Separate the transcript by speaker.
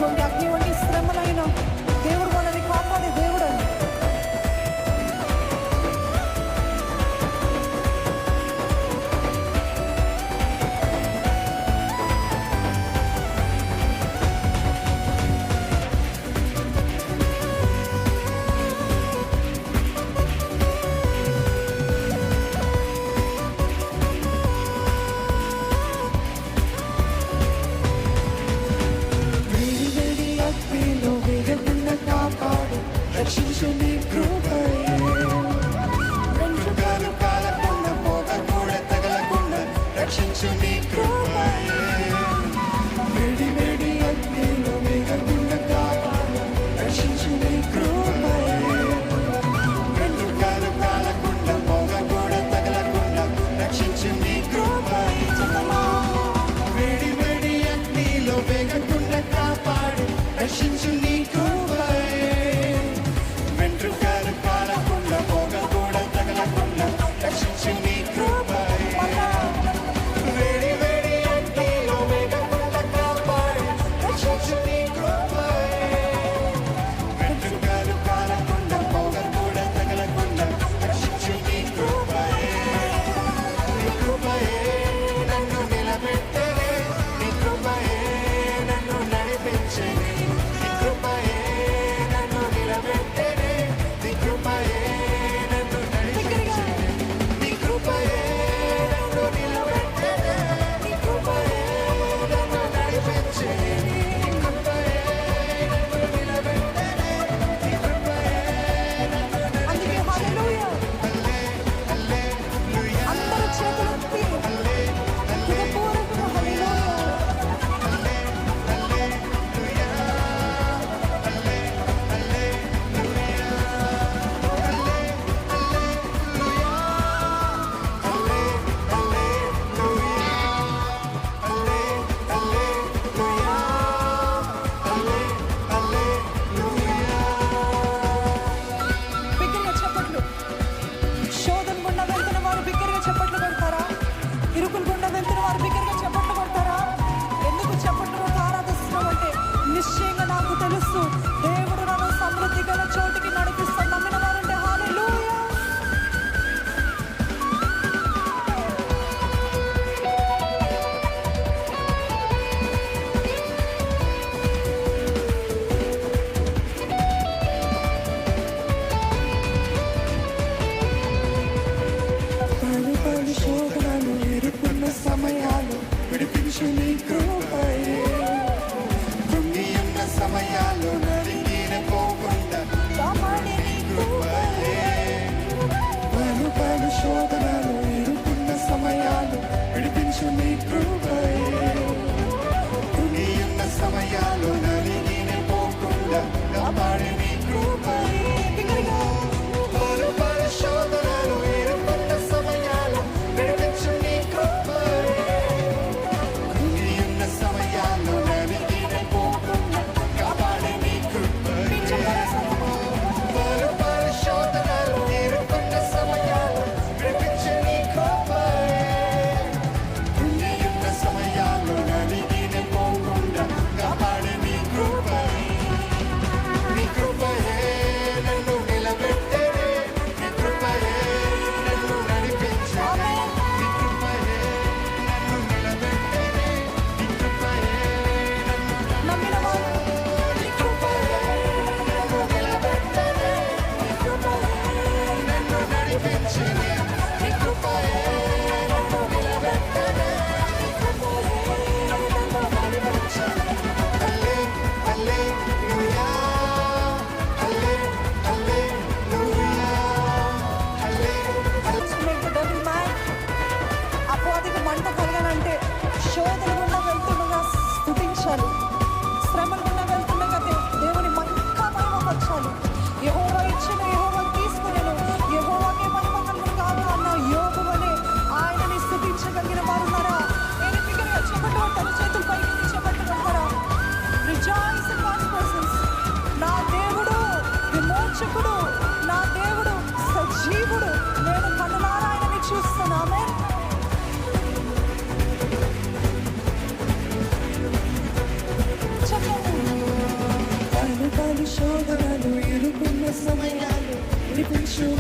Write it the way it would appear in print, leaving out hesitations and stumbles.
Speaker 1: ఎటువంటి అగ్ని వంటి శ్రమలైన దేవుడు మనల్ని కాపాడే దేవుడు అని.
Speaker 2: రక్షించు నీ కృపయే, వెంట్రుకలు కాలకుండా పోగ కూడా తగలకుండా రక్షించు నీ కృపయే, వేడి వేడి అగ్నిలో వేగకుండా కాపాడు రక్షించు నీ కృపయే, వెంట్రుకలు కాలకుండా పోగ కూడా తగలకుండా రక్షించు నీ కృపయే, వేడి వేడి అగ్నిలో వేగకుండా కాపాడు రక్షించు నీ కృపయే, వెంట్రుకలు కాలకుండా పోగ కూడా తగలకుండా రక్షించు నీ కృపయే, వేడి వేడి అగ్నిలో వేగకుండా కాపాడు రక్షించు నీ కృపయే, వెంట్రుకలు కాలకుండా పోగ కూడా తగలకుండా రక్షించు నీ కృపయే, నీ కృపయే నన్ను నిలబెట్టలే, నీ కృపయే నన్ను నడిపించలే, నీ కృపయే నన్ను నిలబెట్టలే, నీ కృపయే నన్ను నడిపించలే, నీ కృపయే నన్ను నిలబెట్టలే, నీ కృపయే నన్ను నడిపించలే, నీ కృపయే నన్ను నిలబెట్టలే, నీ కృపయే నన్ను
Speaker 1: అందుకే హల్లెలూయా.
Speaker 2: హల్లెలూయా,
Speaker 1: అందరూ చేతులెత్తి హృదయపూర్వకంగా హల్లెలూయా. బిగ్గరగా చప్పట్లు. శోధన గుండా వెళ్తున్న వారు బిగ్గరగా చప్పట్లు కొడతారా? ఇరుకుల గుండా వెళ్తున్న వారు బిగ్గరగా చప్పట్లు కొడతారా? ఎందుకు చప్పట్లు కొడుతూ ఆరాధిస్తున్నాం అంటే నిశ్చయంగా నాకు తెలుసు దేవుడు నన్ను సమృద్ధి గల చోటికి నడిపిస్తాడు. నమ్మిన వారంటే హల్లెలూయా.
Speaker 2: పలు పలు శోధనలు ఎదుర్కొన్న సమయాలు విడిపించు నీ కృపయే, కృంగి ఉన్న సమయాలు నలిగిన పోకుండా
Speaker 1: కాపాడే నీ
Speaker 2: కృపయే, పలు పలు శోధనలు ఎదుర్కొన్న సమయాలు విడిపించు నీ కృపయే, కృంగి ఉన్న సమయాలు నలిగిన పోకుండా కాపాడే నీ కృపయే,
Speaker 1: బిగ్గరగా
Speaker 2: పలు పలు శోధనలు ఎదుర్కొన్న సమయాలు విడిపించు నీ కృపయే, కృంగి ఉన్న సమయాలు నలిగిన పోకుండా కాపాడే నీ కృపయే, పలు పలు శోధనలు ఎదుర్కొన్న సమయాలు విడిపించు నీ కృపయే, కృంగి ఉన్న సమయాలు నలిగిన పోకుండా కాపాడే నీ కృపయే, నీ కృపయే నన్ను నిలబెట్టలే, నీ కృపయే నన్ను నడిపించలే, నీ కృపయే నన్ను నిలబెట్టలే, నీ కృపయే నన్ను
Speaker 1: నమ్మిన వారు
Speaker 2: నీ కృపయే నన్ను నిలబెట్టలే, నీ కృపయే నన్ను నడిపించలే, నీ కృపయే నన్ను నిలబెట్టలే, నీ కృపయే నన్ను నడిపించలే, హల్లెలూయా, హల్లెలూయా,
Speaker 1: make the devil mad. అపవాదికి మంట కలగాలంటే శోధన గుండా వెళ్తుండగా స్తుతించాలి. శ్రమల గుండా వెళ్తుండగా దేవుని ఇంకా మహిమపరచాలి. యెహోవా ఇచ్చిన యెహోవా తీసుకునేను, యెహోవాకే మహిమ కలుగును గాక అన్న యోబు వలె ఆయనని స్తుతించగలిగిన వారున్నారా? నేను బిగ్గరగా చప్పట్లు కొట్టాను, చేతులు పైకి చప్పట్లు కొడతారా? Rejoice in God's presence. నా దేవుడు విమోచకుడు, నా దేవుడు సజీవుడు. నేను కన్నులారా ఆయనని చూస్తాను. ఆమేన్. చప్పట్లు. నడిపించును